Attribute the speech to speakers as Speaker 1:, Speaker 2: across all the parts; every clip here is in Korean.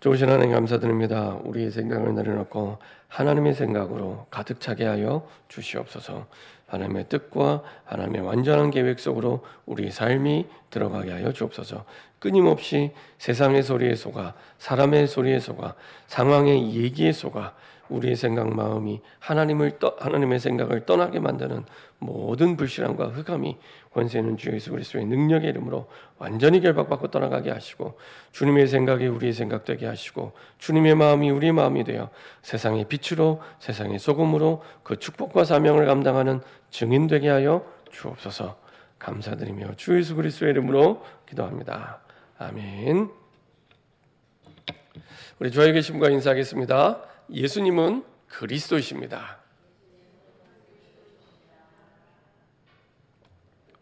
Speaker 1: 좋으신 하나님 감사드립니다. 우리의 생각을 내려놓고 하나님의 생각으로 가득 차게 하여 주시옵소서. 하나님의 뜻과 하나님의 완전한 계획 속으로 우리 삶이 들어가게 하여 주옵소서. 끊임없이 세상의 소리에 속아 사람의 소리에 속아 상황의 얘기에 속아 우리의 생각 마음이 하나님의 생각을 떠나게 만드는 모든 불신앙과 흑암이 권세 있는 주 예수 그리스도의 능력의 이름으로 완전히 결박받고 떠나가게 하시고, 주님의 생각이 우리의 생각 되게 하시고 주님의 마음이 우리의 마음이 되어 세상의 빛으로 세상의 소금으로 그 축복과 사명을 감당하는 증인 되게 하여 주옵소서. 감사드리며 주 예수 그리스도의 이름으로 기도합니다. 아멘. 우리 주에 계신 분과 인사하겠습니다. 예수님은 그리스도이십니다.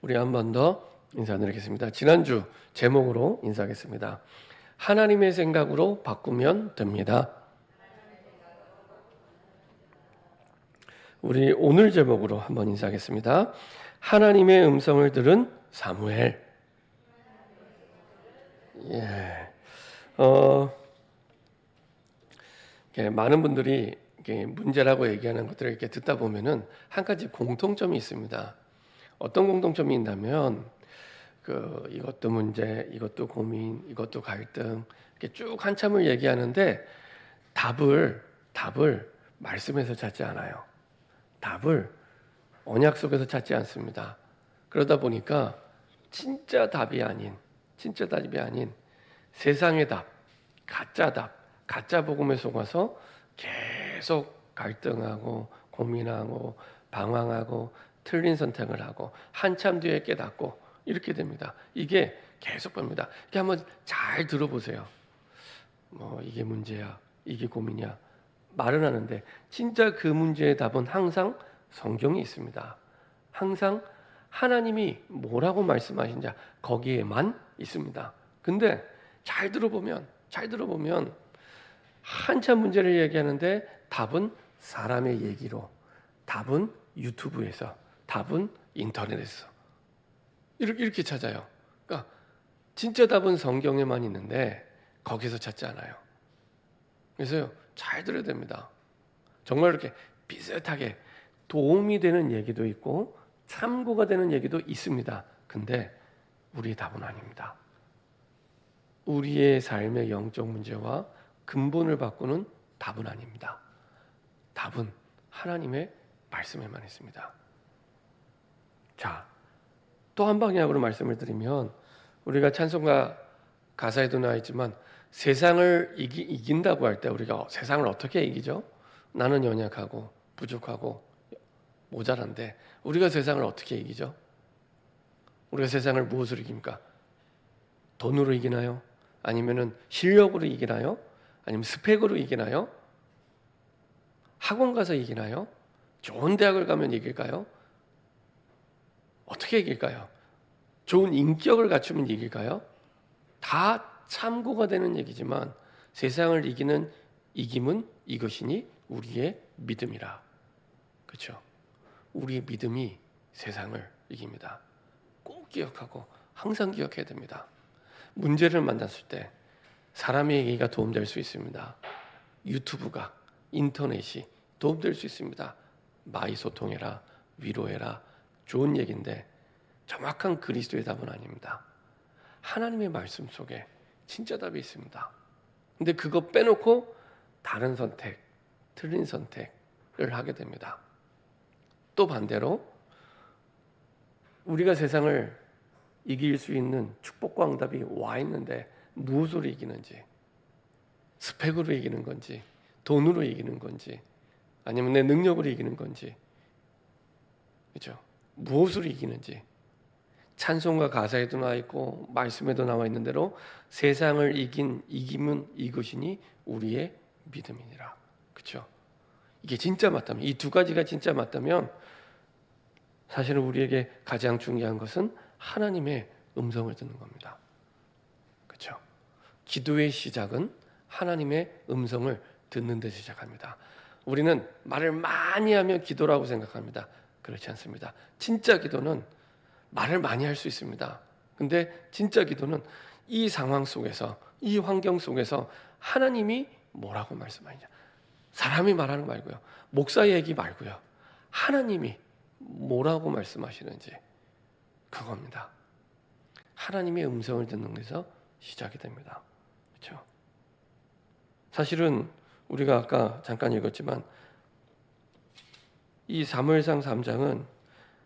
Speaker 1: 우리 한 번 더 인사드리겠습니다. 지난주 제목으로 인사하겠습니다. 하나님의 생각으로 바꾸면 됩니다. 우리 오늘 제목으로 한번 인사하겠습니다. 하나님의 음성을 들은 사무엘. 많은 분들이 문제라고 얘기하는 것들을 이렇게 듣다 보면은 한 가지 공통점이 있습니다. 어떤 공통점이 있냐면 이것도 문제, 이것도 고민, 이것도 갈등 이렇게 쭉 한참을 얘기하는데 답을 말씀에서 찾지 않아요. 답을 언약 속에서 찾지 않습니다. 그러다 보니까 진짜 답이 아닌 세상의 답, 가짜 복음에 속아서 계속 갈등하고 고민하고 방황하고 틀린 선택을 하고 한참 뒤에 깨닫고 이렇게 됩니다. 이게 계속 봅니다. 이렇게 한번 잘 들어보세요. 이게 문제야, 이게 고민이야 말은 하는데 진짜 그 문제의 답은 항상 성경에 있습니다. 항상 하나님이 뭐라고 말씀하신지 거기에만 있습니다. 근데 잘 들어보면 한참 문제를 얘기하는데 답은 사람의 얘기로, 답은 유튜브에서, 답은 인터넷에서 이렇게 찾아요. 그러니까 진짜 답은 성경에만 있는데 거기서 찾지 않아요. 그래서요, 잘 들어야 됩니다. 정말 이렇게 비슷하게 도움이 되는 얘기도 있고 참고가 되는 얘기도 있습니다. 근데 우리의 답은 아닙니다. 우리의 삶의 영적 문제와 근본을 바꾸는 답은 아닙니다. 답은 하나님의 말씀에만 있습니다. 자, 또 한 방향으로 말씀을 드리면 우리가 찬송가 가사에도 나와 있지만 세상을 이긴다고 할 때 우리가 세상을 어떻게 이기죠? 나는 연약하고 부족하고 모자란데 우리가 세상을 어떻게 이기죠? 우리가 세상을 무엇으로 이깁니까? 돈으로 이기나요? 아니면은 실력으로 이기나요? 아니면 스펙으로 이기나요? 학원 가서 이기나요? 좋은 대학을 가면 이길까요? 어떻게 이길까요? 좋은 인격을 갖추면 이길까요? 다 참고가 되는 얘기지만 세상을 이기는 이김은 이것이니 우리의 믿음이라. 그렇죠? 우리의 믿음이 세상을 이깁니다. 꼭 기억하고 항상 기억해야 됩니다. 문제를 만났을 때 사람의 얘기가 도움될 수 있습니다. 유튜브가, 인터넷이 도움될 수 있습니다. 많이 소통해라, 위로해라, 좋은 얘기인데 정확한 그리스도의 답은 아닙니다. 하나님의 말씀 속에 진짜 답이 있습니다. 근데 그거 빼놓고 다른 선택, 틀린 선택을 하게 됩니다. 또 반대로 우리가 세상을 이길 수 있는 축복과 응답이 와 있는데 무엇으로 이기는지, 스펙으로 이기는 건지, 돈으로 이기는 건지, 아니면 내 능력으로 이기는 건지, 그렇죠? 무엇으로 이기는지 찬송가 가사에도 나와 있고 말씀에도 나와 있는 대로 세상을 이김은 이것이니 우리의 믿음이니라. 그렇죠? 이게 진짜 맞다면, 이 두 가지가 진짜 맞다면 사실은 우리에게 가장 중요한 것은 하나님의 음성을 듣는 겁니다. 그렇죠? 기도의 시작은 하나님의 음성을 듣는 데서 시작합니다. 우리는 말을 많이 하면 기도라고 생각합니다. 그렇지 않습니다. 진짜 기도는 말을 많이 할 수 있습니다. 근데 진짜 기도는 이 상황 속에서, 이 환경 속에서 하나님이 뭐라고 말씀하시냐. 사람이 말하는 거 말고요. 목사의 얘기 말고요. 하나님이 뭐라고 말씀하시는지 그겁니다. 하나님의 음성을 듣는 데서 시작이 됩니다. 그렇죠? 사실은 우리가 아까 잠깐 읽었지만 이 사무엘상 3장은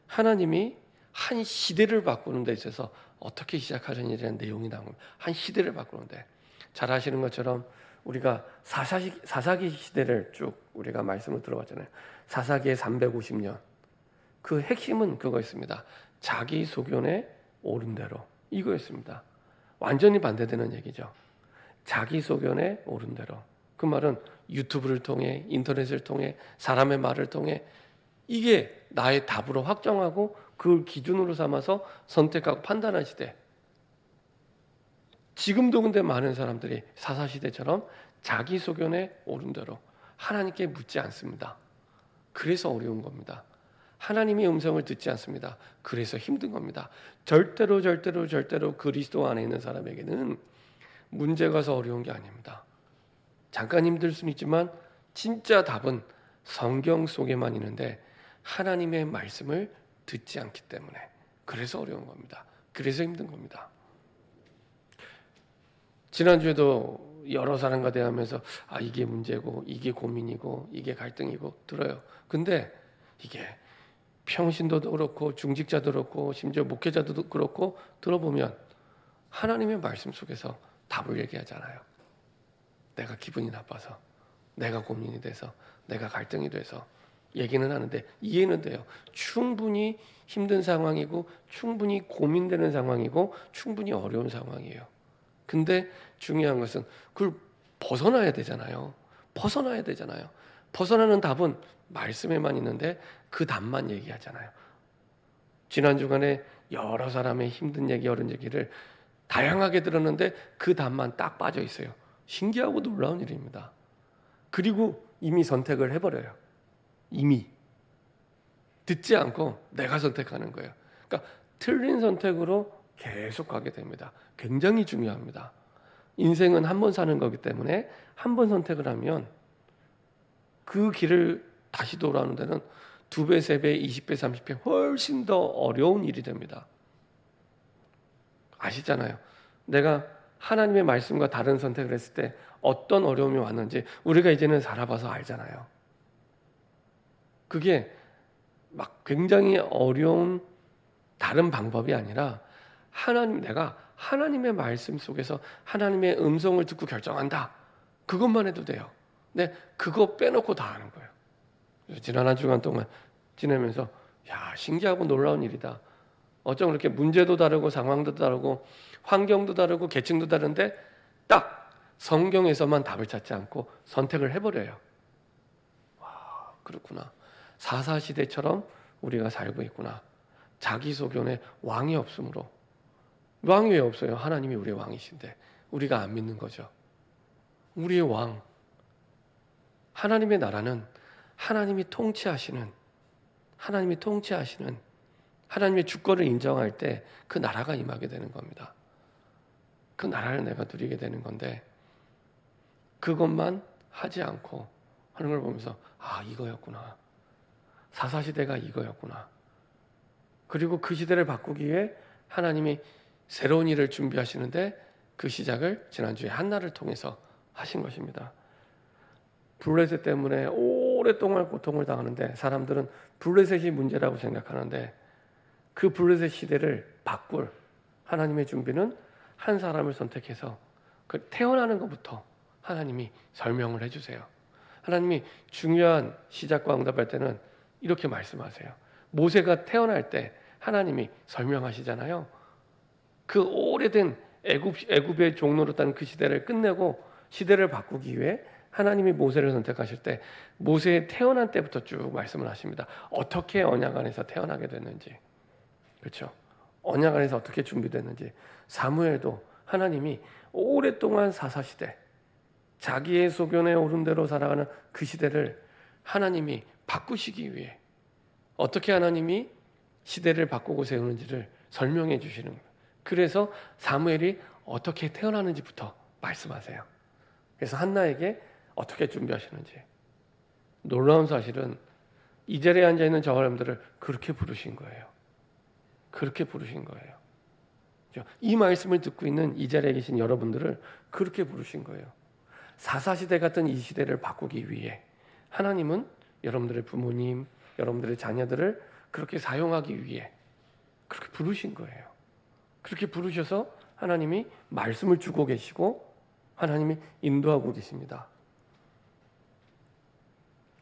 Speaker 1: 하나님이 한 시대를 바꾸는 데 있어서 어떻게 시작하려는 이라는 내용이 나옵니다. 한 시대를 바꾸는데 잘 아시는 것처럼 우리가 사사기 시대를 쭉 우리가 말씀을 들어봤잖아요. 사사기의 350년. 그 핵심은 그거였습니다. 자기 소견에 옳은 대로 이거였습니다. 완전히 반대되는 얘기죠. 자기 소견에 옳은 대로. 그 말은 유튜브를 통해, 인터넷을 통해, 사람의 말을 통해 이게 나의 답으로 확정하고 그걸 기준으로 삼아서 선택하고 판단한 시대. 지금도 근데 많은 사람들이 사사시대처럼 자기 소견에 옳은 대로 하나님께 묻지 않습니다. 그래서 어려운 겁니다. 하나님의 음성을 듣지 않습니다. 그래서 힘든 겁니다. 절대로 그리스도 안에 있는 사람에게는 문제가 가서 어려운 게 아닙니다. 잠깐 힘들 수는 있지만 진짜 답은 성경 속에만 있는데 하나님의 말씀을 듣지 않기 때문에 그래서 어려운 겁니다. 그래서 힘든 겁니다. 지난주에도 여러 사람과 대하면서 이게 문제고 이게 고민이고 이게 갈등이고 들어요. 근데 이게 평신도도 그렇고 중직자도 그렇고 심지어 목회자도 그렇고 들어보면 하나님의 말씀 속에서 답을 얘기하잖아요. 내가 기분이 나빠서, 내가 고민이 돼서, 내가 갈등이 돼서 얘기는 하는데 이해는 돼요. 충분히 힘든 상황이고 충분히 고민되는 상황이고 충분히 어려운 상황이에요. 근데 중요한 것은 그걸 벗어나야 되잖아요. 벗어나는 답은 말씀에만 있는데 그 답만 얘기하잖아요. 지난 주간에 여러 사람의 힘든 얘기, 어려운 얘기를 다양하게 들었는데 그 답만 딱 빠져 있어요. 신기하고 놀라운 일입니다. 그리고 이미 선택을 해버려요. 이미 듣지 않고 내가 선택하는 거예요. 그러니까 틀린 선택으로 계속 가게 됩니다. 굉장히 중요합니다. 인생은 한 번 사는 거기 때문에 한 번 선택을 하면 그 길을 다시 돌아오는 데는 2배, 3배, 20배, 30배 훨씬 더 어려운 일이 됩니다. 아시잖아요. 내가 하나님의 말씀과 다른 선택을 했을 때 어떤 어려움이 왔는지 우리가 이제는 살아봐서 알잖아요. 그게 막 굉장히 어려운 다른 방법이 아니라 내가 하나님의 말씀 속에서 하나님의 음성을 듣고 결정한다. 그것만 해도 돼요. 근데 그거 빼놓고 다 하는 거예요. 지난 한 주간 동안 지내면서 신기하고 놀라운 일이다. 어쩜 그렇게 문제도 다르고 상황도 다르고 환경도 다르고 계층도 다른데 딱 성경에서만 답을 찾지 않고 선택을 해버려요. 와, 그렇구나. 사사시대처럼 우리가 살고 있구나. 자기 소견에 왕이 없으므로. 왕이 왜 없어요? 하나님이 우리의 왕이신데 우리가 안 믿는 거죠. 우리의 왕. 하나님의 나라는 하나님이 통치하시는 하나님의 주권을 인정할 때 그 나라가 임하게 되는 겁니다. 그 나라를 내가 누리게 되는 건데 그것만 하지 않고 하는 걸 보면서 이거였구나. 사사시대가 이거였구나. 그리고 그 시대를 바꾸기 위해 하나님이 새로운 일을 준비하시는데 그 시작을 지난주에 한나를 통해서 하신 것입니다. 블레셋 때문에 오랫동안 고통을 당하는데 사람들은 블레셋이 문제라고 생각하는데 그 블레셋 시대를 바꿀 하나님의 준비는 한 사람을 선택해서 그 태어나는 것부터 하나님이 설명을 해주세요. 하나님이 중요한 시작과 응답할 때는 이렇게 말씀하세요. 모세가 태어날 때 하나님이 설명하시잖아요. 그 오래된 애굽의 종노릇한 그 시대를 끝내고 시대를 바꾸기 위해 하나님이 모세를 선택하실 때 모세의 태어난 때부터 쭉 말씀을 하십니다. 어떻게 언약 안에서 태어나게 됐는지, 그렇죠? 언약 안에서 어떻게 준비됐는지. 사무엘도 하나님이 오랫동안 사사시대, 자기의 소견에 오른 대로 살아가는 그 시대를 하나님이 바꾸시기 위해 어떻게 하나님이 시대를 바꾸고 세우는지를 설명해 주시는 거예요. 그래서 사무엘이 어떻게 태어나는지부터 말씀하세요. 그래서 한나에게 어떻게 준비하시는지. 놀라운 사실은 이 자리에 앉아 있는 저 사람들을 그렇게 부르신 거예요. 그렇게 부르신 거예요. 이 말씀을 듣고 있는 이 자리에 계신 여러분들을 그렇게 부르신 거예요. 사사시대 같은 이 시대를 바꾸기 위해 하나님은 여러분들의 부모님, 여러분들의 자녀들을 그렇게 사용하기 위해 그렇게 부르신 거예요. 그렇게 부르셔서 하나님이 말씀을 주고 계시고 하나님이 인도하고 계십니다.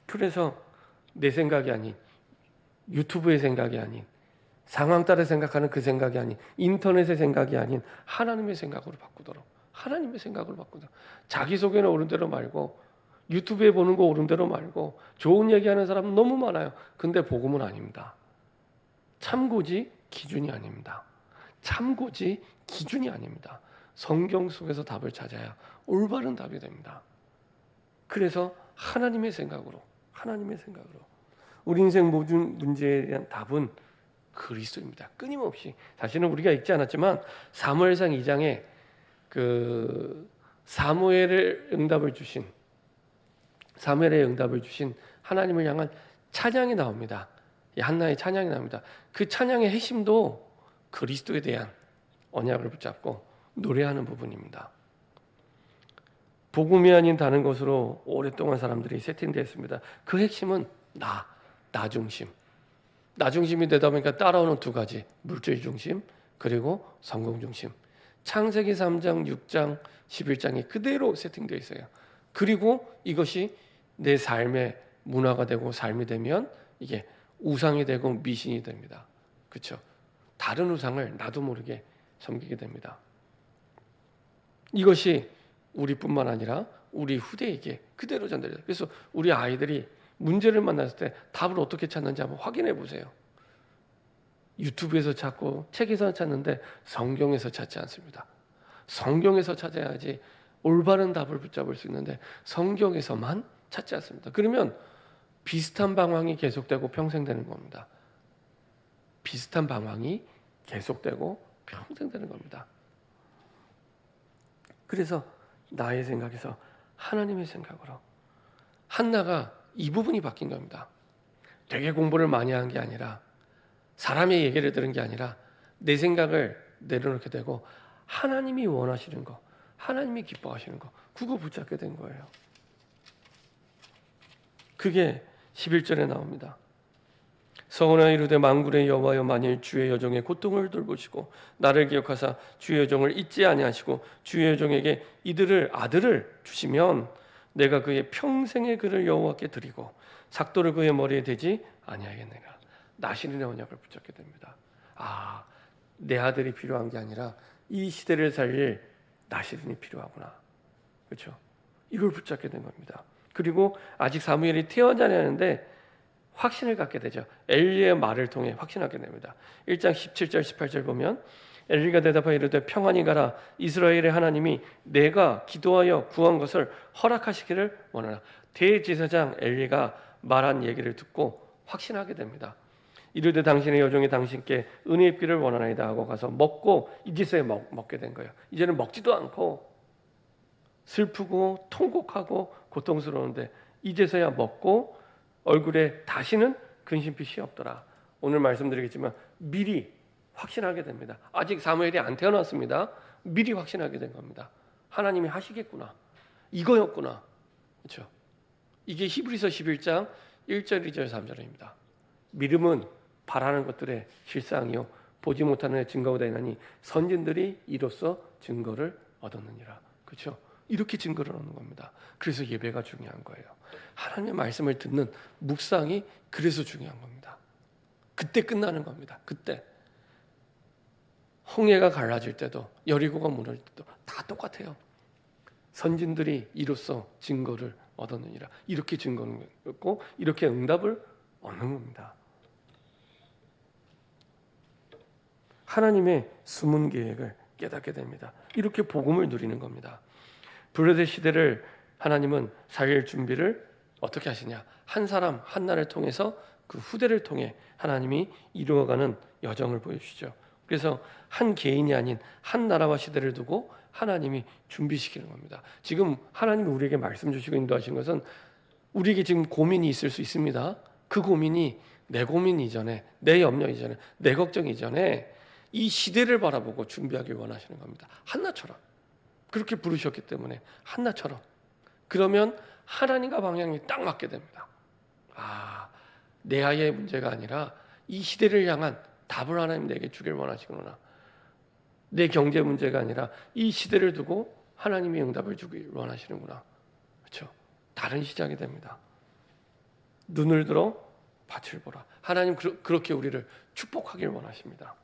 Speaker 1: 그래서 내 생각이 아닌, 유튜브의 생각이 아닌, 상황 따라 생각하는 그 생각이 아닌, 인터넷의 생각이 아닌 하나님의 생각으로 바꾸도록, 하나님의 생각으로 바꾸도록. 자기소개는 옳은 대로 말고, 유튜브에 보는 거 옳은 대로 말고, 좋은 얘기하는 사람 너무 많아요. 근데 복음은 아닙니다. 참고지 기준이 아닙니다. 참고지 기준이 아닙니다. 성경 속에서 답을 찾아야 올바른 답이 됩니다. 그래서 하나님의 생각으로 우리 인생 모든 문제에 대한 답은 그리스도입니다. 끊임없이. 사실은 우리가 읽지 않았지만 사무엘상 2장에 그 사무엘의 응답을 주신 하나님을 향한 찬양이 나옵니다. 한나의 찬양이 나옵니다. 그 찬양의 핵심도 그리스도에 대한 언약을 붙잡고 노래하는 부분입니다. 복음이 아닌 다른 것으로 오랫동안 사람들이 세팅되었습니다. 그 핵심은 나 중심이 되다 보니까 따라오는 두 가지, 물질 중심 그리고 성공 중심. 창세기 3장, 6장, 11장이 그대로 세팅되어 있어요. 그리고 이것이 내 삶의 문화가 되고 삶이 되면 이게 우상이 되고 미신이 됩니다. 그렇죠? 다른 우상을 나도 모르게 섬기게 됩니다. 이것이 우리뿐만 아니라 우리 후대에게 그대로 전달돼요. 그래서 우리 아이들이 문제를 만났을 때 답을 어떻게 찾는지 한번 확인해 보세요. 유튜브에서 찾고 책에서 찾는데 성경에서 찾지 않습니다. 성경에서 찾아야지 올바른 답을 붙잡을 수 있는데 성경에서만 찾지 않습니다. 그러면 비슷한 방황이 계속되고 평생 되는 겁니다. 비슷한 방황이 계속되고 평생 되는 겁니다. 그래서 나의 생각에서 하나님의 생각으로 한나가 이 부분이 바뀐 겁니다. 되게 공부를 많이 한 게 아니라 사람의 얘기를 들은 게 아니라 내 생각을 내려놓게 되고 하나님이 원하시는 거, 하나님이 기뻐하시는 거 그거 붙잡게 된 거예요. 그게 11절에 나옵니다. 서원하 이르되 만군의 여호와여 만일 주의 여종의 고통을 돌보시고 나를 기억하사 주의 여종을 잊지 아니하시고 주의 여종에게 이들을 아들을 주시면 내가 그의 평생의 그를 여호와께 드리고 삭도를 그의 머리에 대지 아니하겠느냐. 나시린의 언약을 붙잡게 됩니다. 내 아들이 필요한 게 아니라 이 시대를 살릴 나시린이 필요하구나. 그렇죠? 이걸 붙잡게 된 겁니다. 그리고 아직 사무엘이 태어나지 않았는데 확신을 갖게 되죠. 엘리의 말을 통해 확신하게 됩니다. 1장 17절 18절 보면 엘리가 대답하여 이르되 평안히 가라. 이스라엘의 하나님이 내가 기도하여 구한 것을 허락하시기를 원하라. 대제사장 엘리가 말한 얘기를 듣고 확신하게 됩니다. 이르되 당신의 여종이 당신께 은혜 입기를 원하나이다 하고 가서 먹고 이제서야 먹게 된 거예요. 이제는 먹지도 않고 슬프고 통곡하고 고통스러운데 이제서야 먹고 얼굴에 다시는 근심빛이 없더라. 오늘 말씀드리겠지만 미리 확신하게 됩니다. 아직 사무엘이 안 태어났습니다. 미리 확신하게 된 겁니다. 하나님이 하시겠구나. 이거였구나. 그렇죠? 이게 히브리서 11장 1절, 2절, 3절입니다. 믿음은 바라는 것들의 실상이요 보지 못하는 증거가 되나니 선진들이 이로써 증거를 얻었느니라. 그렇죠? 이렇게 증거를 얻는 겁니다. 그래서 예배가 중요한 거예요. 하나님의 말씀을 듣는 묵상이 그래서 중요한 겁니다. 그때 끝나는 겁니다. 그때 홍해가 갈라질 때도 여리고가 무너질 때도 다 똑같아요. 선진들이 이로써 증거를 얻었느니라. 이렇게 증거를 얻고 이렇게 응답을 얻는 겁니다. 하나님의 숨은 계획을 깨닫게 됩니다. 이렇게 복음을 누리는 겁니다. 블레셋 시대를 하나님은 살릴 준비를 어떻게 하시냐? 한 사람 한나를 통해서 그 후대를 통해 하나님이 이루어가는 여정을 보여주시죠. 그래서 한 개인이 아닌 한 나라와 시대를 두고 하나님이 준비시키는 겁니다. 지금 하나님이 우리에게 말씀 주시고 인도하시는 것은 우리에게 지금 고민이 있을 수 있습니다. 그 고민이 내 고민 이전에, 내 염려 이전에, 내 걱정 이전에 이 시대를 바라보고 준비하길 원하시는 겁니다. 한나처럼. 그렇게 부르셨기 때문에 한나처럼. 그러면 하나님과 방향이 딱 맞게 됩니다. 아, 내 아이의 문제가 아니라 이 시대를 향한 답을 하나님 내게 주길 원하시구나. 내 경제 문제가 아니라 이 시대를 두고 하나님이 응답을 주길 원하시는구나. 그렇죠? 다른 시작이 됩니다. 눈을 들어 밭을 보라. 하나님 그렇게 우리를 축복하길 원하십니다.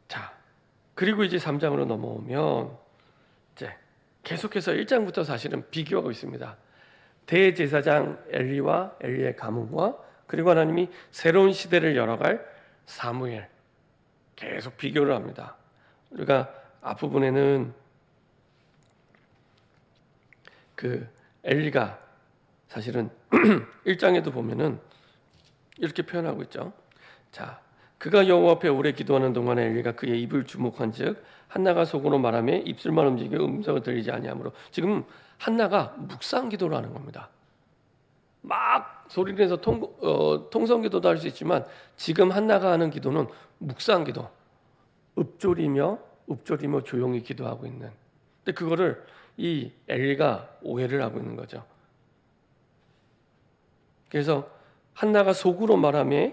Speaker 1: 자, 그리고 이제 3장으로 넘어오면 이제 계속해서 1장부터 사실은 비교하고 있습니다. 대제사장 엘리와 엘리의 가문과 그리고 하나님이 새로운 시대를 열어갈 사무엘, 계속 비교를 합니다. 우리가 앞부분에는 그 엘리가 사실은 1장에도 보면은 이렇게 표현하고 있죠. 자, 그가 여호와 앞에 오래 기도하는 동안에 엘리가 그의 입을 주목한즉 한나가 속으로 말하며 입술만 움직여 음성을 들리지 아니하므로, 지금 한나가 묵상 기도를 하는 겁니다. 막 소리를 내서 통성 기도도 할 수 있지만 지금 한나가 하는 기도는 묵상 기도, 읊조리며 조용히 기도하고 있는. 근데 그거를 이 엘리가 오해를 하고 있는 거죠. 그래서 한나가 속으로 말하며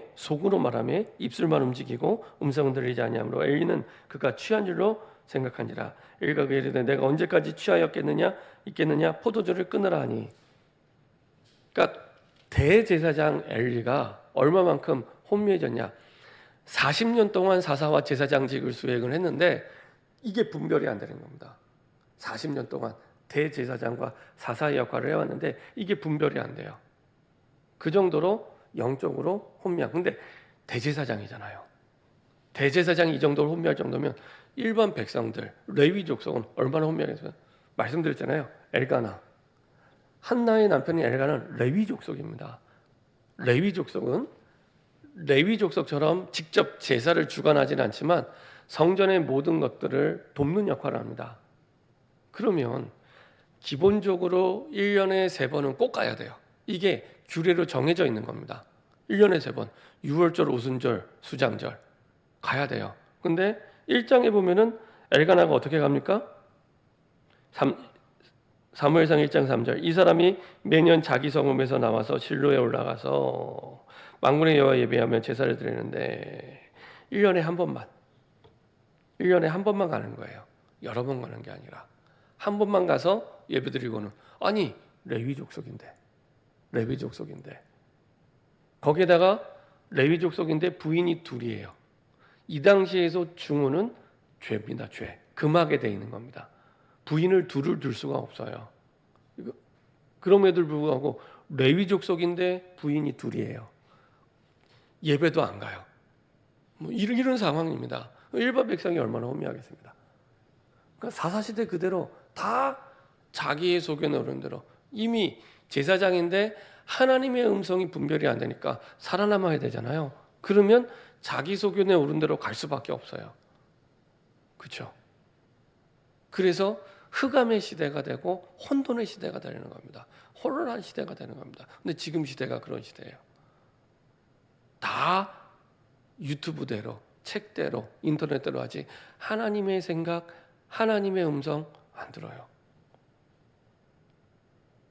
Speaker 1: 입술만 움직이고 음성은 들리지 아니하므로 엘리는 그가 취한 줄로 생각한지라. 엘리가 그에게 이르되 내가 언제까지 취하였겠느냐 포도주를 끊으라 하니. 그러니까 대제사장 엘리가 얼마만큼 혼미해졌냐. 40년 동안 사사와 제사장직을 수행을 했는데 이게 분별이 안 되는 겁니다. 40년 동안 대제사장과 사사의 역할을 해왔는데 이게 분별이 안 돼요. 그 정도로 영적으로 혼미한. 근데 대제사장이잖아요. 대제사장이 이 정도로 혼미할 정도면 일반 백성들, 레위 족속은 얼마나 혼미하겠어요. 말씀드렸잖아요. 엘가나. 한나의 남편인 엘가나는 레위 족속입니다. 레위 족속은 레위 족속처럼 직접 제사를 주관하지는 않지만 성전의 모든 것들을 돕는 역할을 합니다. 그러면 기본적으로 1년에 3번은 꼭 가야 돼요. 이게 규례로 정해져 있는 겁니다. 1년에 3번, 유월절, 오순절, 수장절 가야 돼요. 근데 1장에 보면은 엘가나가 어떻게 갑니까? 사무엘상 1장 3절, 이 사람이 매년 자기 성읍에서 나와서 실로에 올라가서 만군의 여호와 예배하며 제사를 드리는데 1년에 한 번만 가는 거예요. 여러 번 가는 게 아니라 한 번만 가서 예배드리고는, 아니 레위 족속인데 거기에다가 레위 족속인데 부인이 둘이에요. 이 당시에서 중후는 죄입니다. 죄. 금하게 돼 있는 겁니다. 부인을 둘을 둘 수가 없어요. 그럼에도 불구하고 레위 족속인데 부인이 둘이에요. 예배도 안 가요. 뭐 이런 상황입니다. 일반 백성이 얼마나 혼미하겠습니다. 그러니까 사사시대 그대로 다 자기의 소견에 오른 대로, 이미 제사장인데 하나님의 음성이 분별이 안 되니까 살아남아야 되잖아요. 그러면 자기 소견에 오른 대로 갈 수밖에 없어요. 그렇죠? 그래서 흑암의 시대가 되고 혼돈의 시대가 되는 겁니다. 혼란한 시대가 되는 겁니다. 근데 지금 시대가 그런 시대예요. 다 유튜브대로, 책대로, 인터넷대로 하지 하나님의 생각, 하나님의 음성 안 들어요.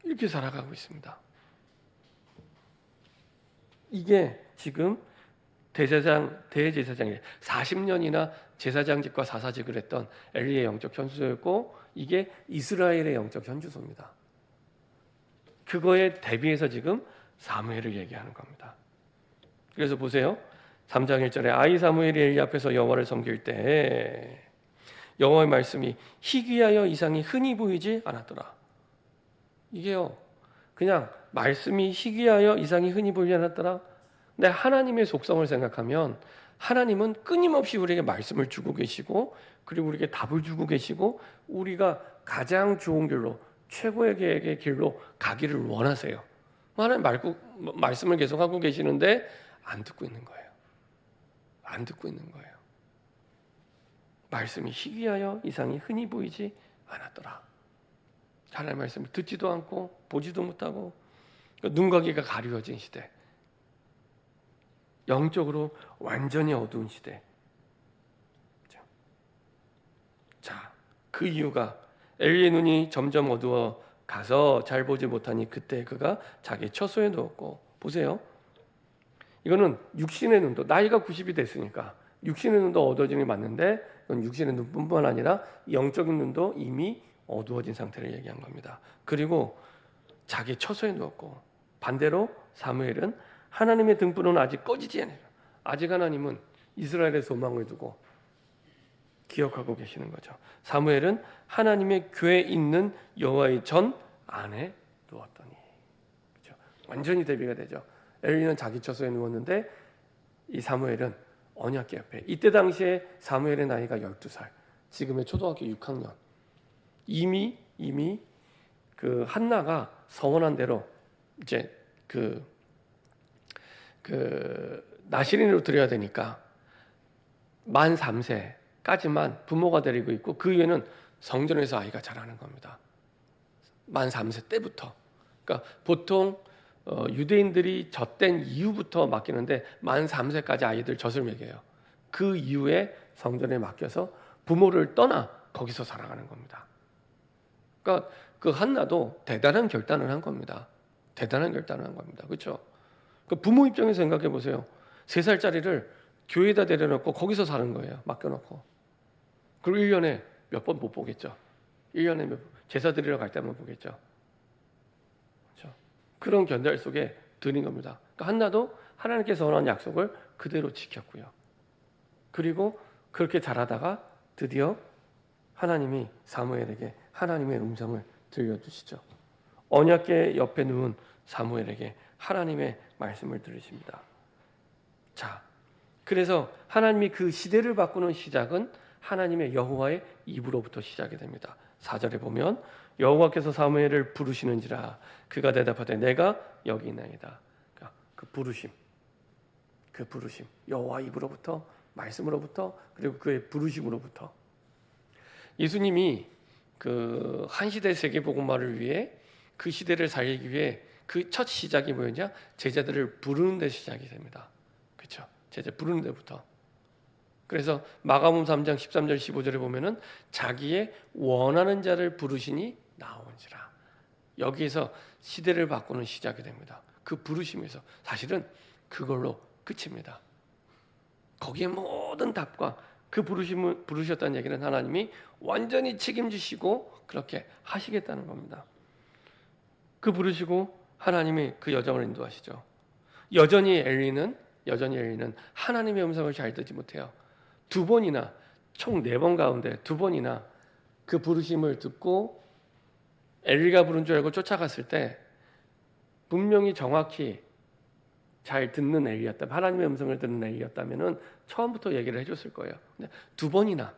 Speaker 1: 이렇게 살아가고 있습니다. 이게 지금 대제사장이 40년이나 제사장직과 사사직을 했던 엘리의 영적 현주소였고, 이게 이스라엘의 영적 현주소입니다. 그거에 대비해서 지금 사무엘을 얘기하는 겁니다. 그래서 보세요. 3장 1절에 아이 사무엘이 엘리 앞에서 여호와를 섬길 때 여호와의 말씀이 희귀하여 이상이 흔히 보이지 않았더라. 이게요, 그냥 말씀이 희귀하여 이상이 흔히 보이지 않았더라. 근데 하나님의 속성을 생각하면 하나님은 끊임없이 우리에게 말씀을 주고 계시고, 그리고 우리에게 답을 주고 계시고, 우리가 가장 좋은 길로, 최고의 계획의 길로 가기를 원하세요. 하나님 말씀을 계속하고 계시는데 안 듣고 있는 거예요. 안 듣고 있는 거예요. 말씀이 희귀하여 이상이 흔히 보이지 않았더라. 하나님의 말씀을 듣지도 않고 보지도 못하고 눈과 귀가 가려워진 시대, 영적으로 완전히 어두운 시대. 자, 그 이유가 엘리의 눈이 점점 어두워 가서 잘 보지 못하니 그때 그가 자기 처소에 누웠고, 보세요. 이거는 육신의 눈도, 나이가 90이 됐으니까 육신의 눈도 어두워지는 게 맞는데, 이건 육신의 눈뿐만 아니라 영적인 눈도 이미 어두워진 상태를 얘기한 겁니다. 그리고 자기 처소에 누웠고, 반대로 사무엘은 하나님의 등불은 아직 꺼지지 않아요. 아직 하나님은 이스라엘의 소망을 두고 기억하고 계시는 거죠. 사무엘은 하나님의 궤에 있는 여호와의 전 안에 누웠더니, 그렇죠? 완전히 대비가 되죠. 엘리는 자기 처소에 누웠는데 이 사무엘은 언약궤 옆에. 이때 당시에 사무엘의 나이가 12살, 지금의 초등학교 6학년. 이미 그 한나가 서원한 대로 이제 그 나시린으로 드려야 되니까 만 3세까지만 부모가 데리고 있고, 그 이후에는 성전에서 아이가 자라는 겁니다. 만 3세 때부터. 그러니까 보통 유대인들이 젖된 이후부터 맡기는데 만 3세까지 아이들 젖을 먹여요. 그 이후에 성전에 맡겨서 부모를 떠나 거기서 살아가는 겁니다. 그러니까 그 한나도 대단한 결단을 한 겁니다. 대단한 결단을 한 겁니다. 그렇죠? 그 부모 입장에서 생각해 보세요. 3살짜리를 교회에다 데려놓고 거기서 사는 거예요. 맡겨놓고. 그리고 1년에 몇 번 못 보겠죠. 1년에 몇 번, 제사 드리러 갈 때만 보겠죠. 그렇죠? 그런 견달 속에 드린 겁니다. 그러니까 한나도 하나님께서 원하는 약속을 그대로 지켰고요. 그리고 그렇게 자라다가 드디어 하나님이 사무엘에게 하나님의 음성을 들려주시죠. 언약궤 옆에 누운 사무엘에게 하나님의 말씀을 들으십니다. 자, 그래서 하나님이 그 시대를 바꾸는 시작은 하나님의 여호와의 입으로부터 시작이 됩니다. 4절에 보면 여호와께서 사무엘을 부르시는지라 그가 대답하되 내가 여기 있나이다. 그러니까 그 부르심, 여호와 입으로부터, 말씀으로부터, 그리고 그의 부르심으로부터. 예수님이 그 한 시대 세계 복음화를 위해, 그 시대를 살리기 위해 그 첫 시작이 뭐였냐? 제자들을 부르는 데 시작이 됩니다. 그렇죠? 제자 부르는 데부터. 그래서 마가복음 3장 13절 15절에 보면은 자기의 원하는 자를 부르시니 나온지라. 여기에서 시대를 바꾸는 시작이 됩니다. 그 부르심에서. 사실은 그걸로 끝입니다. 거기에 모든 답과 그 부르심을 부르셨다는 얘기는 하나님이 완전히 책임지시고 그렇게 하시겠다는 겁니다. 그 부르시고 하나님이 그 여정을 인도하시죠. 여전히 엘리는 하나님의 음성을 잘 듣지 못해요. 2번이나, 총 4번 가운데 2번이나 그 부르심을 듣고 엘리가 부른 줄 알고 쫓아갔을 때 분명히 정확히 잘 듣는 엘리였다면, 하나님의 음성을 듣는 엘리였다면은 처음부터 얘기를 해줬을 거예요. 근데 2번이나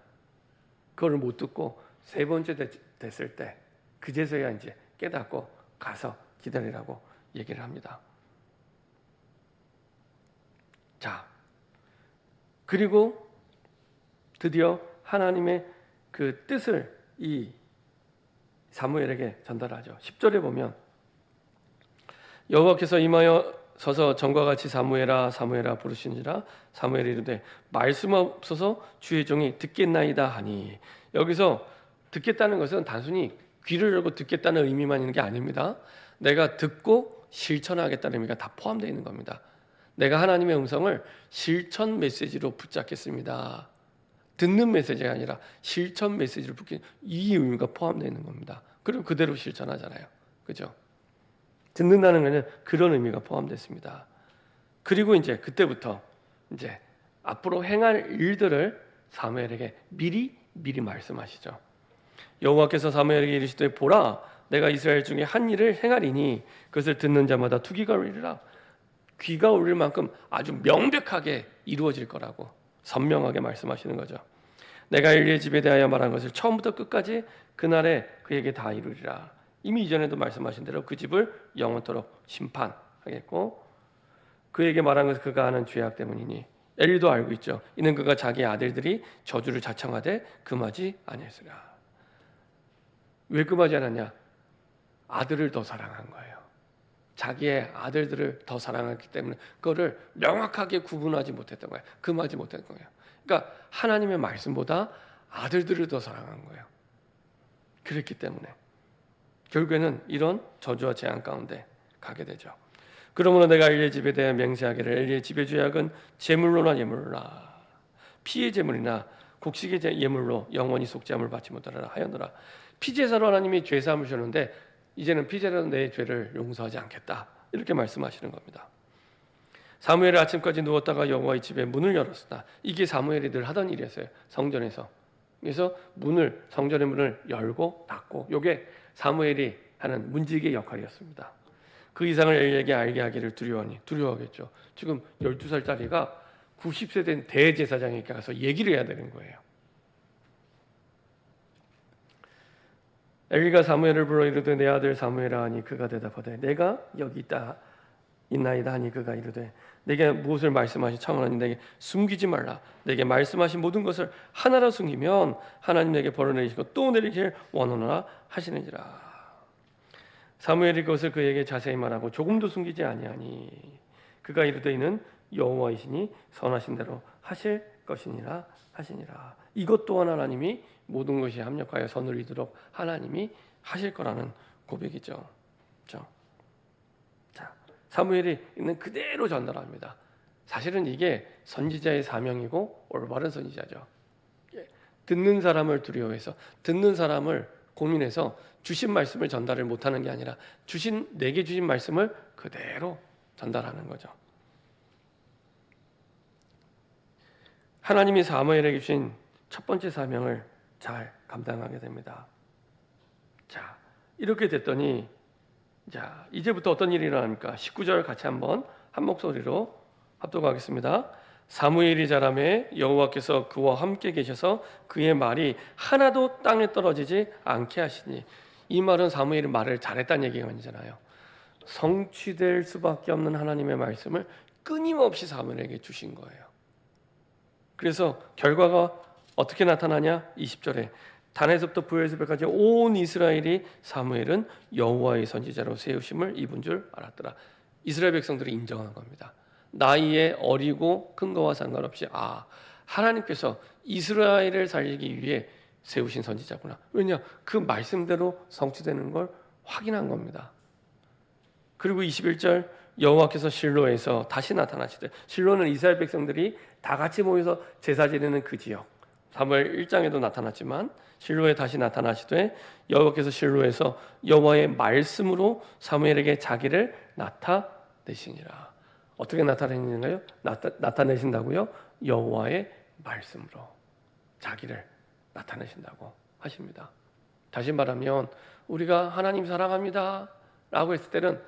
Speaker 1: 그걸 못 듣고 3번째 됐을 때 그제서야 이제 깨닫고 가서 기다리라고 얘기를 합니다. 자, 그리고 드디어 하나님의 그 뜻을 이 사무엘에게 전달하죠. 10절에 보면 여호와께서 임하여 서서 전과 같이 사무엘아 부르시니라. 사무엘이 이르되 말씀 없어서 주의 종이 듣겠나이다 하니, 여기서 듣겠다는 것은 단순히 귀를 열고 듣겠다는 의미만 있는 게 아닙니다. 내가 듣고 실천하겠다는 의미가 다 포함되어 있는 겁니다. 내가 하나님의 음성을 실천 메시지로 붙잡겠습니다. 듣는 메시지가 아니라 실천 메시지를 붙긴, 이 의미가 포함되어 있는 겁니다. 그럼 그대로 실천하잖아요. 그죠? 듣는다는 것은 그런 의미가 포함됐습니다. 그리고 이제 그때부터 이제 앞으로 행할 일들을 사무엘에게 미리 말씀하시죠. 여호와께서 사무엘에게 이르시되 보라 내가 이스라엘 중에 한 일을 행하리니 그것을 듣는 자마다 투기가 울리리라. 귀가 울릴 만큼 아주 명백하게 이루어질 거라고 선명하게 말씀하시는 거죠. 내가 엘리의 집에 대하여 말한 것을 처음부터 끝까지 그날에 그에게 다 이루리라. 이미 이전에도 말씀하신 대로 그 집을 영원토록 심판하겠고, 그에게 말한 것은 그가 하는 죄악 때문이니 엘리도 알고 있죠. 이는 그가 자기 아들들이 저주를 자청하되 금하지 아니했으라. 왜 금하지 않았냐? 아들을 더 사랑한 거예요. 자기의 아들들을 더 사랑했기 때문에 그거를 명확하게 구분하지 못했던 거예요. 금하지 못했던 거예요. 그러니까 하나님의 말씀보다 아들들을 더 사랑한 거예요. 그랬기 때문에 결국에는 이런 저주와 재앙 가운데 가게 되죠. 그러므로 내가 엘리의 집에 대해 맹세하기를 엘리의 집의 죄악은 제물로나 예물로나 피의 제물이나 곡식의 예물로 영원히 속죄함을 받지 못하라 하였노라. 피제사로 하나님이 죄 사함을 주셨는데 이제는 피제사로 내 죄를 용서하지 않겠다 이렇게 말씀하시는 겁니다. 사무엘이 아침까지 누웠다가 여호와의 집에 문을 열었으나 이게 사무엘이 늘 하던 일이었어요. 성전에서. 그래서 성전의 문을 열고 닫고 이게 사무엘이 하는 문지기의 역할이었습니다. 그 이상을 엘리에게 알게 하기를 두려워하겠죠. 지금 12살짜리가 90세 된 대제사장에게 가서 얘기를 해야 되는 거예요. 엘리가 사무엘을 불러 이르되 내 아들 사무엘아 하니 그가 대답하되 내가 여기 있나이다 하니 그가 이르되 내게 무엇을 말씀하시 청하니 내게 숨기지 말라. 내게 말씀하신 모든 것을 하나라 숨기면 하나님 내게 벌을 내리시고 또 내리길 원하노라 하시는지라. 사무엘이 그것을 그에게 자세히 말하고 조금도 숨기지 아니하니 그가 이르되 이는 여호와이시니 선하신 대로 하실 것이니라 하시니라. 이것 또한 하나님이 모든 것이 합력하여 선을 이루도록 하나님이 하실 거라는 고백이죠. 그렇죠? 자, 사무엘이 있는 그대로 전달합니다. 사실은 이게 선지자의 사명이고 올바른 선지자죠. 듣는 사람을 두려워해서 듣는 사람을 고민해서 주신 말씀을 전달을 못하는 게 아니라 내게 주신 말씀을 그대로 전달하는 거죠. 하나님이 사무엘에게 주신 첫 번째 사명을 잘 감당하게 됩니다. 자, 이렇게 됐더니 자, 이제부터 어떤 일이 일어납니까? 19절 같이 한번 한 목소리로 합독하겠습니다. 사무엘이 자라매 여호와께서 그와 함께 계셔서 그의 말이 하나도 땅에 떨어지지 않게 하시니 이 말은 사무엘이 말을 잘했다는 얘기가 아니잖아요. 성취될 수밖에 없는 하나님의 말씀을 끊임없이 사무엘에게 주신 거예요. 그래서 결과가 어떻게 나타나냐? 20절에 단에서부터 브엘세바까지 온 이스라엘이 사무엘은 여호와의 선지자로 세우심을 입은 줄 알았더라. 이스라엘 백성들이 인정한 겁니다. 나이에 어리고 큰 거와 상관없이 하나님께서 이스라엘을 살리기 위해 세우신 선지자구나. 왜냐? 그 말씀대로 성취되는 걸 확인한 겁니다. 그리고 21절 여호와께서 실로에서 다시 나타나시되 실로는 이스라엘 백성들이 다 같이 모여서 제사 지내는 그 지역. 사무엘 1장에도 나타났지만 실로에 다시 나타나시되 여호와께서 실로에서 여호와의 말씀으로 사무엘에게 자기를 나타내시니라. 어떻게 나타내시는가요? 나타내신다고요? 여호와의 말씀으로 자기를 나타내신다고 하십니다. 다시 말하면 우리가 하나님 사랑합니다 라고 했을 때는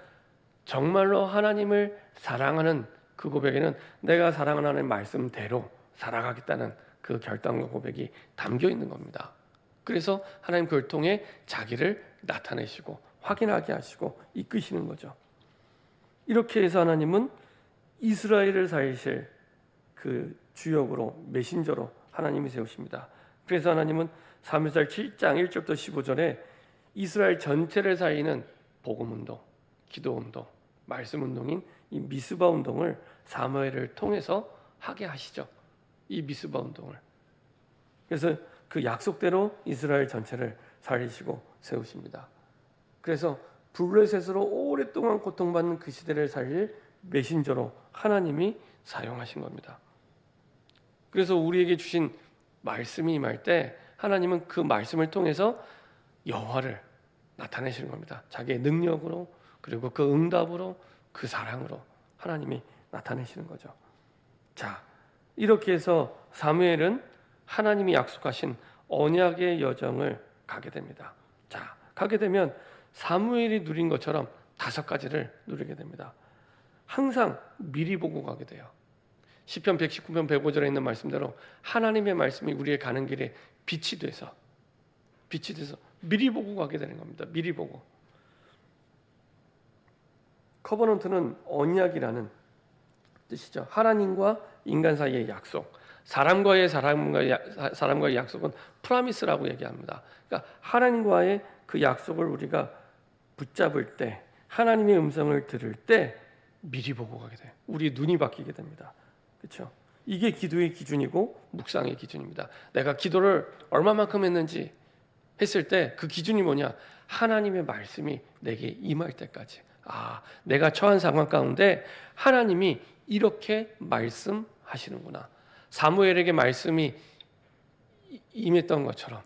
Speaker 1: 정말로 하나님을 사랑하는 그 고백에는 내가 사랑하는 하나님의 말씀대로 살아가겠다는 그 결단과 고백이 담겨 있는 겁니다. 그래서 하나님 그걸 통해 자기를 나타내시고 확인하게 하시고 이끄시는 거죠. 이렇게 해서 하나님은 이스라엘을 살리실 그 주역으로 메신저로 하나님이 세우십니다. 그래서 하나님은 사무엘상 7장 1절부터 15절에 이스라엘 전체를 살리는 복음운동, 기도운동, 말씀운동인 이 미스바 운동을 사무엘을 통해서 하게 하시죠. 이 미스바 운동을. 그래서 그 약속대로 이스라엘 전체를 살리시고 세우십니다. 그래서 블레셋으로 오랫동안 고통받는 그 시대를 살릴 메신저로 하나님이 사용하신 겁니다. 그래서 우리에게 주신 말씀이 임할 때 하나님은 그 말씀을 통해서 여호와를 나타내시는 겁니다. 자기의 능력으로 그리고 그 응답으로 그 사랑으로 하나님이 나타내시는 거죠. 자, 이렇게 해서 사무엘은 하나님이 약속하신 언약의 여정을 가게 됩니다. 자, 가게 되면 사무엘이 누린 것처럼 5가지를 누리게 됩니다. 항상 미리 보고 가게 돼요. 시편 119편 105절에 있는 말씀대로 하나님의 말씀이 우리의 가는 길에 빛이 돼서 미리 보고 가게 되는 겁니다. 미리 보고. 커버넌트는 언약이라는 뜻이죠. 하나님과 인간 사이의 약속, 사람과의 약속은 프라미스라고 얘기합니다. 그러니까 하나님과의 그 약속을 우리가 붙잡을 때, 하나님의 음성을 들을 때 미리 보고 가게 돼요. 우리 눈이 바뀌게 됩니다. 그렇죠? 이게 기도의 기준이고 묵상의 기준입니다. 내가 기도를 얼마만큼 했는지 했을 때 그 기준이 뭐냐? 하나님의 말씀이 내게 임할 때까지. 내가 처한 상황 가운데 하나님이 이렇게 말씀하시는구나. 사무엘에게 말씀이 임했던 것처럼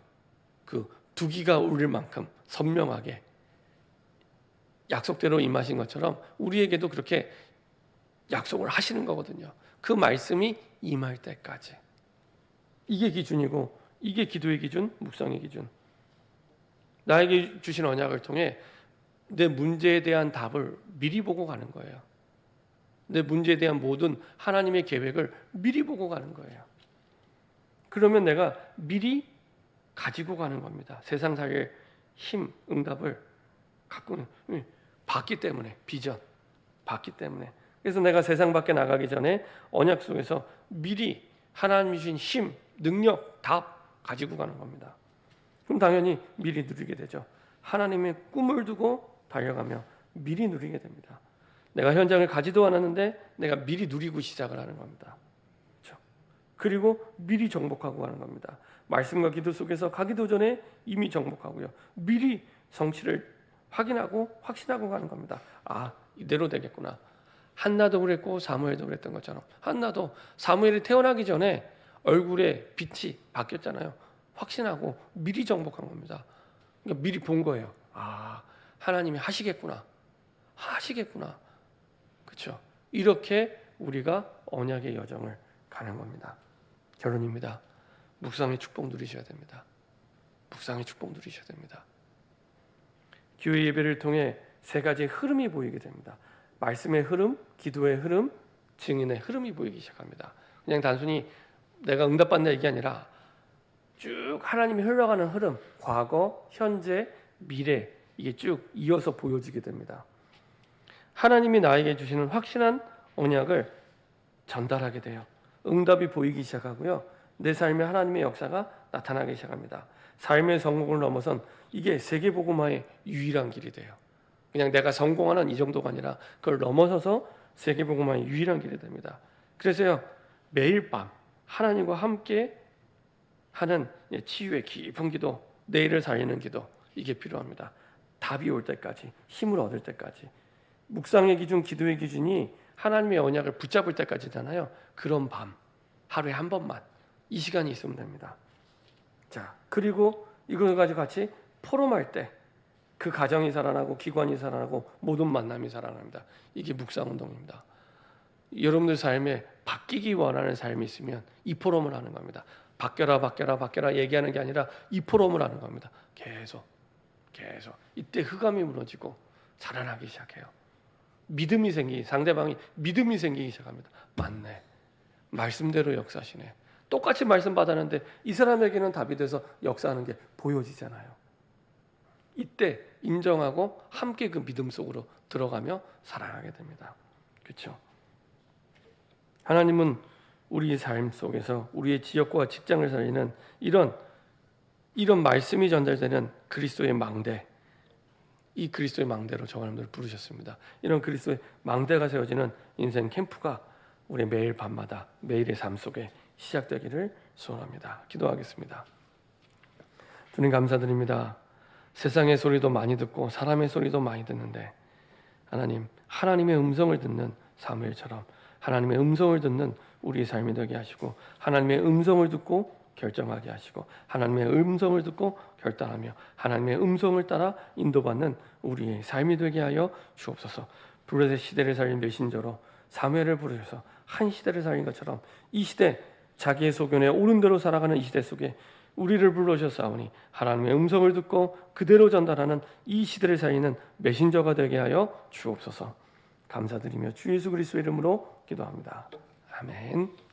Speaker 1: 그 두기가 울릴 만큼 선명하게 약속대로 임하신 것처럼 우리에게도 그렇게 약속을 하시는 거거든요. 그 말씀이 임할 때까지. 이게 기준이고 이게 기도의 기준, 묵상의 기준. 나에게 주신 언약을 통해 내 문제에 대한 답을 미리 보고 가는 거예요. 내 문제에 대한 모든 하나님의 계획을 미리 보고 가는 거예요. 그러면 내가 미리 가지고 가는 겁니다. 세상 살릴 힘, 응답을 갖고는 봤기 때문에, 비전 봤기 때문에. 그래서 내가 세상 밖에 나가기 전에 언약 속에서 미리 하나님이 주신 힘, 능력, 답 가지고 가는 겁니다. 그럼 당연히 미리 누리게 되죠. 하나님의 꿈을 두고 달려가며 미리 누리게 됩니다. 내가 현장을 가지도 않았는데 내가 미리 누리고 시작을 하는 겁니다. 그렇죠? 그리고 미리 정복하고 가는 겁니다. 말씀과 기도 속에서 가기도 전에 이미 정복하고요. 미리 성취를 확인하고 확신하고 가는 겁니다. 이대로 되겠구나. 한나도 그랬고 사무엘도 그랬던 것처럼 한나도 사무엘이 태어나기 전에 얼굴에 빛이 바뀌었잖아요. 확신하고 미리 정복한 겁니다. 그러니까 미리 본 거예요. 하나님이 하시겠구나. 그렇죠? 이렇게 우리가 언약의 여정을 가는 겁니다. 결론입니다. 묵상의 축복 누리셔야 됩니다. 묵상의 축복 누리셔야 됩니다. 교회 예배를 통해 세 가지의 흐름이 보이게 됩니다. 말씀의 흐름, 기도의 흐름, 증인의 흐름이 보이기 시작합니다. 그냥 단순히 내가 응답받는 얘기 아니라 쭉 하나님이 흘러가는 흐름, 과거, 현재, 미래 이게 쭉 이어서 보여지게 됩니다. 하나님이 나에게 주시는 확신한 언약을 전달하게 돼요. 응답이 보이기 시작하고요. 내 삶에 하나님의 역사가 나타나기 시작합니다. 삶의 성공을 넘어선 이게 세계복음화의 유일한 길이 돼요. 그냥 내가 성공하는 이 정도가 아니라 그걸 넘어서서 세계복음화의 유일한 길이 됩니다. 그래서요, 매일 밤 하나님과 함께 하는 치유의 깊은 기도, 내일을 살리는 기도 이게 필요합니다. 답이 올 때까지, 힘을 얻을 때까지. 묵상의 기준, 기도의 기준이 하나님의 언약을 붙잡을 때까지잖아요. 그런 밤, 하루에 한 번만 이 시간이 있으면 됩니다. 자, 그리고 이걸 가지고 같이 포럼할 때 그 가정이 살아나고 기관이 살아나고 모든 만남이 살아납니다. 이게 묵상 운동입니다. 여러분들 삶에 바뀌기 원하는 삶이 있으면 이 포럼을 하는 겁니다. 바뀌어라 얘기하는 게 아니라 이 포럼을 하는 겁니다. 계속 이때 흑암이 무너지고 살아나기 시작해요. 상대방이 믿음이 생기기 시작합니다. 맞네, 말씀대로 역사하시네. 똑같이 말씀 받았는데 이 사람에게는 답이 돼서 역사하는 게 보여지잖아요. 이때 인정하고 함께 그 믿음 속으로 들어가며 살아가게 됩니다. 그렇죠? 하나님은 우리의 삶 속에서 우리의 지역과 직장을 살리는 이런 말씀이 전달되는 그리스도의 망대, 이 그리스도의 망대로 저와 여러분들 부르셨습니다. 이런 그리스도의 망대가 세워지는 인생 캠프가 우리 매일 밤마다 매일의 삶 속에 시작되기를 소원합니다. 기도하겠습니다. 주님 감사드립니다. 세상의 소리도 많이 듣고 사람의 소리도 많이 듣는데 하나님의 음성을 듣는 사무엘처럼 하나님의 음성을 듣는 우리의 삶이 되게 하시고 하나님의 음성을 듣고 결정하게 하시고 하나님의 음성을 듣고 결단하며 하나님의 음성을 따라 인도받는 우리의 삶이 되게 하여 주옵소서. 블레셋 시대를 살린 메신저로 사무엘을 부르셔서 한 시대를 살린 것처럼 이 시대 자기의 소견에 옳은 대로 살아가는 이 시대 속에 우리를 불러주셨사오니 하나님의 음성을 듣고 그대로 전달하는 이 시대를 살리는 메신저가 되게 하여 주옵소서. 감사드리며 주 예수 그리스도의 이름으로 기도합니다. 아멘.